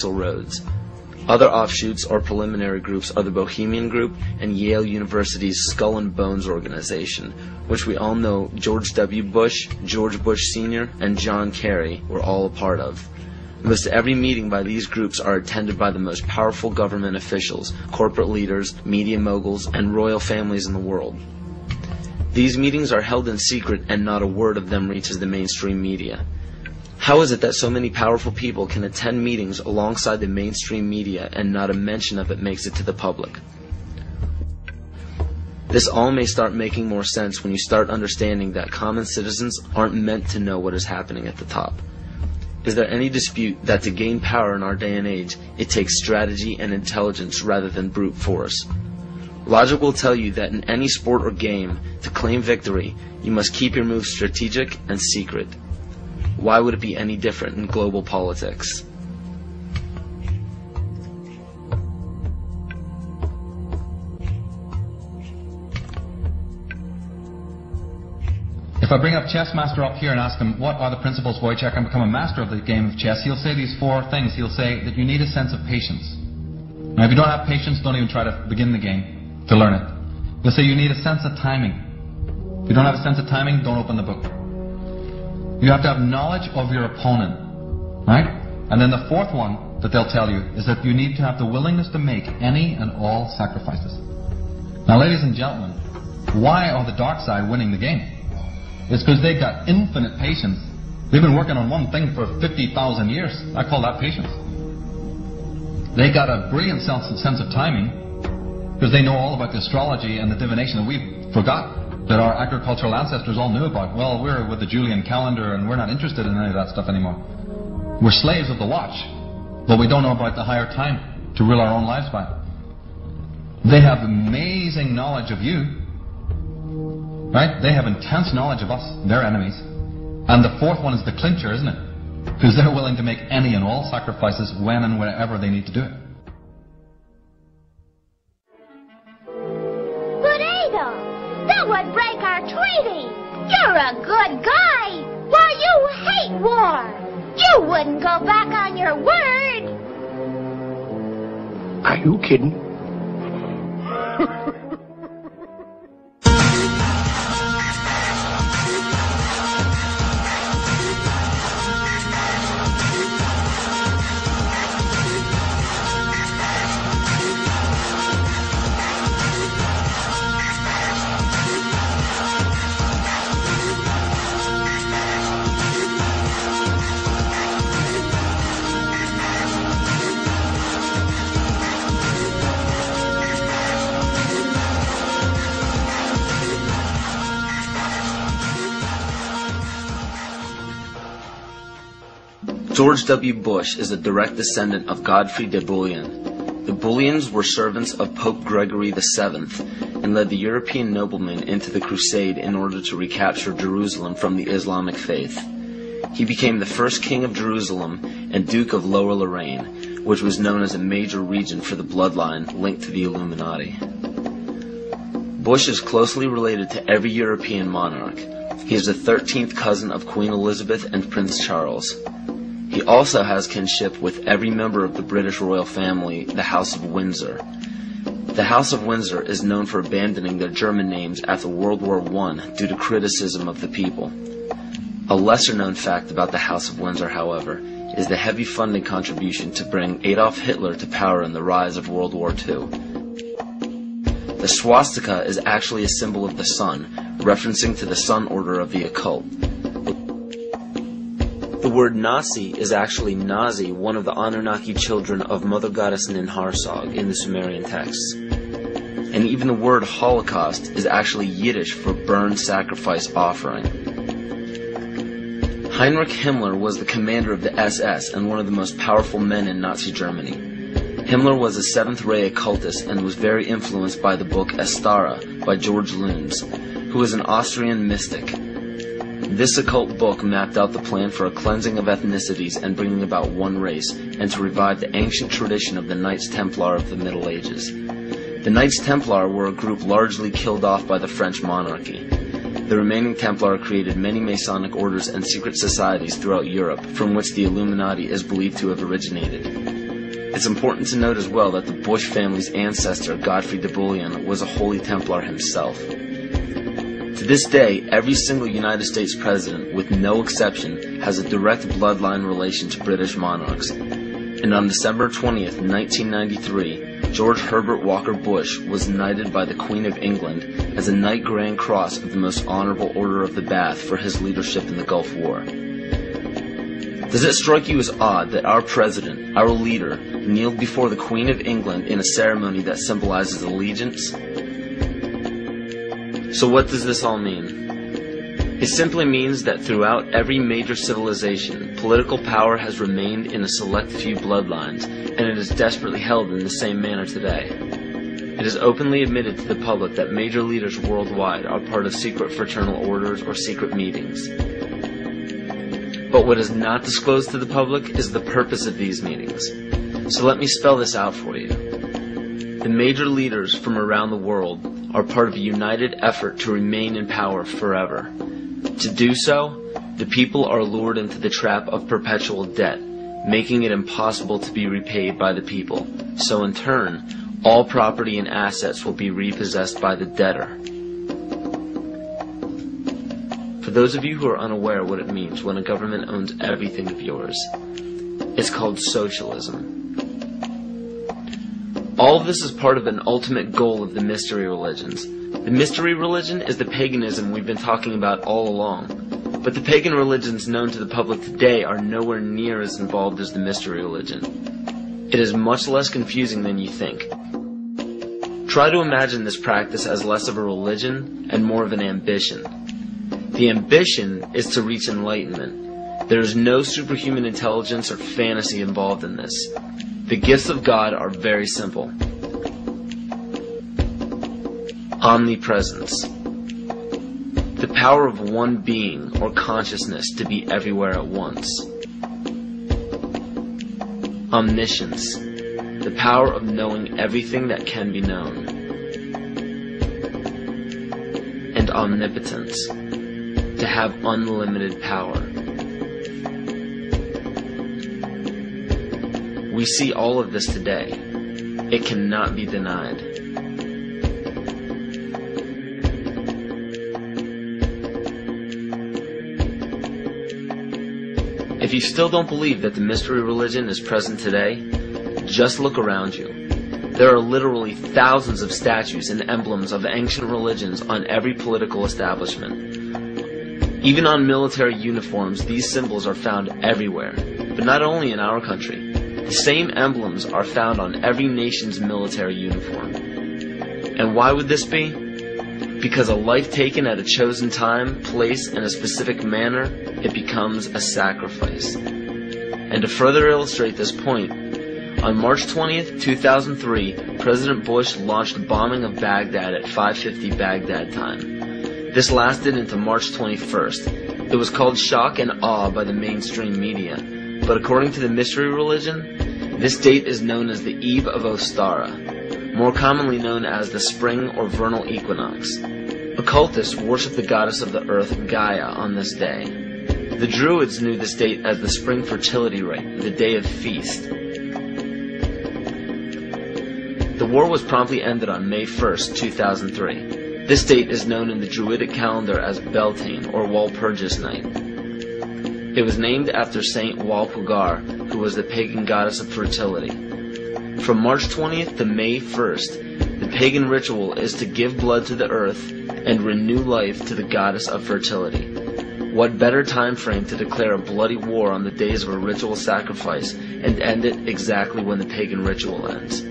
Axl Rhodes. Other offshoots or preliminary groups are the Bohemian Group and Yale University's Skull and Bones organization, which we all know George W. Bush, George Bush Sr., and John Kerry were all a part of. Most every meeting by these groups are attended by the most powerful government officials, corporate leaders, media moguls, and royal families in the world. These meetings are held in secret and not a word of them reaches the mainstream media. How is it that so many powerful people can attend meetings alongside the mainstream media and not a mention of it makes it to the public? This all may start making more sense when you start understanding that common citizens aren't meant to know what is happening at the top. Is there any dispute that to gain power in our day and age, it takes strategy and intelligence rather than brute force? Logic will tell you that in any sport or game, to claim victory, you must keep your moves strategic and secret. Why would it be any different in global politics? If I bring up Chess Master up here and ask him, what are the principles by which I can become a master of the game of chess, he'll say these 4 things. He'll say that you need a sense of patience. Now, if you don't have patience, don't even try to begin the game to learn it. He'll say you need a sense of timing. If you don't have a sense of timing, don't open the book. You have to have knowledge of your opponent, right? And then the 4th one that they'll tell you is that you need to have the willingness to make any and all sacrifices. Now, ladies and gentlemen, why are the dark side winning the game? It's because they've got infinite patience. They've been working on one thing for 50,000 years. I call that patience. They got a brilliant sense of timing because they know all about the astrology and the divination that we forgot, that our agricultural ancestors all knew about. Well, we're with the Julian calendar and we're not interested in any of that stuff anymore. We're slaves of the watch, but we don't know about the higher time to rule our own lives by. They have amazing knowledge of you, right? They have intense knowledge of us, their enemies. And the 4th one is the clincher, isn't it? Because they're willing to make any and all sacrifices when and wherever they need to do it. That would break our treaty. You're a good guy. Why, you hate war. You wouldn't go back on your word. Are you kidding? George W. Bush is a direct descendant of Godfrey de Bouillon. The Bouillons were servants of Pope Gregory VII and led the European noblemen into the crusade in order to recapture Jerusalem from the Islamic faith. He became the first king of Jerusalem and Duke of Lower Lorraine, which was known as a major region for the bloodline linked to the Illuminati. Bush is closely related to every European monarch. He is the 13th cousin of Queen Elizabeth and Prince Charles. He also has kinship with every member of the British royal family, the House of Windsor. The House of Windsor is known for abandoning their German names after World War I due to criticism of the people. A lesser-known fact about the House of Windsor, however, is the heavy funding contribution to bring Adolf Hitler to power in the rise of World War II. The swastika is actually a symbol of the sun, referencing to the sun order of the occult. The word Nazi is actually Nazi, one of the Anunnaki children of Mother Goddess Ninharsag in the Sumerian texts. And even the word Holocaust is actually Yiddish for burn, sacrifice, offering. Heinrich Himmler was the commander of the SS and one of the most powerful men in Nazi Germany. Himmler was a Seventh-ray occultist and was very influenced by the book Astara by George Luhns, who was an Austrian mystic. This occult book mapped out the plan for a cleansing of ethnicities and bringing about one race, and to revive the ancient tradition of the Knights Templar of the Middle Ages. The Knights Templar were a group largely killed off by the French monarchy. The remaining Templar created many Masonic orders and secret societies throughout Europe, from which the Illuminati is believed to have originated. It's important to note as well that the Bush family's ancestor, Godfrey de Bouillon, was a Holy Templar himself. To this day, every single United States president, with no exception, has a direct bloodline relation to British monarchs. And on December 20th, 1993, George Herbert Walker Bush was knighted by the Queen of England as a Knight Grand Cross of the Most Honorable Order of the Bath for his leadership in the Gulf War. Does it strike you as odd that our president, our leader, kneeled before the Queen of England in a ceremony that symbolizes allegiance? So what does this all mean? It simply means that throughout every major civilization, political power has remained in a select few bloodlines, and it is desperately held in the same manner today. It is openly admitted to the public that major leaders worldwide are part of secret fraternal orders or secret meetings. But what is not disclosed to the public is the purpose of these meetings. So let me spell this out for you. The major leaders from around the world are part of a united effort to remain in power forever. To do so, the people are lured into the trap of perpetual debt, making it impossible to be repaid by the people. So in turn, all property and assets will be repossessed by the debtor. For those of you who are unaware what it means when a government owns everything of yours, it's called socialism. All of this is part of an ultimate goal of the mystery religions. The mystery religion is the paganism we've been talking about all along. But the pagan religions known to the public today are nowhere near as involved as the mystery religion. It is much less confusing than you think. Try to imagine this practice as less of a religion and more of an ambition. The ambition is to reach enlightenment. There is no superhuman intelligence or fantasy involved in this. The gifts of God are very simple. Omnipresence. The power of one being or consciousness to be everywhere at once. Omniscience. The power of knowing everything that can be known. And omnipotence. To have unlimited power. We see all of this today. It cannot be denied. If you still don't believe that the mystery religion is present today, just look around you. There are literally thousands of statues and emblems of ancient religions on every political establishment. Even on military uniforms, these symbols are found everywhere, but not only in our country. The same emblems are found on every nation's military uniform. And why would this be? Because a life taken at a chosen time, place, and a specific manner, it becomes a sacrifice. And to further illustrate this point, on March 20th, 2003, President Bush launched a bombing of Baghdad at 5:50 Baghdad time. This lasted into March 21st. It was called shock and awe by the mainstream media. But according to the mystery religion, this date is known as the Eve of Ostara, more commonly known as the spring or vernal equinox. Occultists worship the goddess of the earth, Gaia, on this day. The Druids knew this date as the spring fertility rite, the day of feast. The war was promptly ended on May 1st, 2003. This date is known in the Druidic calendar as Beltane, or Walpurgis Night. It was named after Saint Walpurga, who was the pagan goddess of fertility. From March 20th to May 1st, the pagan ritual is to give blood to the earth and renew life to the goddess of fertility. What better time frame to declare a bloody war on the days of a ritual sacrifice and end it exactly when the pagan ritual ends?